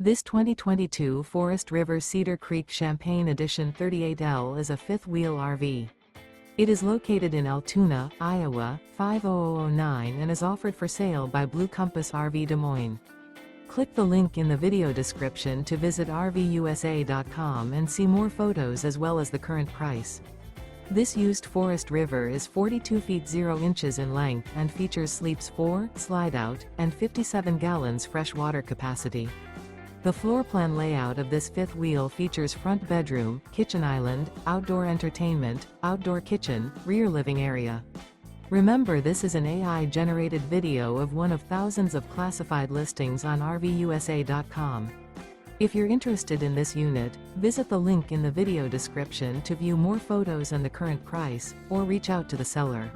This 2022 Forest River Cedar Creek Champagne Edition 38L is a fifth-wheel RV. It is located in Altoona, Iowa, 50009 and is offered for sale by Blue Compass RV Des Moines. Click the link in the video description to visit RVUSA.com and see more photos as well as the current price. This used Forest River is 42 feet 0 inches in length and features sleeps 4, Slideout, and 57 gallons fresh water capacity. The floor plan layout of this fifth wheel features front bedroom, kitchen island, outdoor entertainment, outdoor kitchen, rear living area. Remember, this is an AI-generated video of one of thousands of classified listings on RVUSA.com. If you're interested in this unit, visit the link in the video description to view more photos and the current price, or reach out to the seller.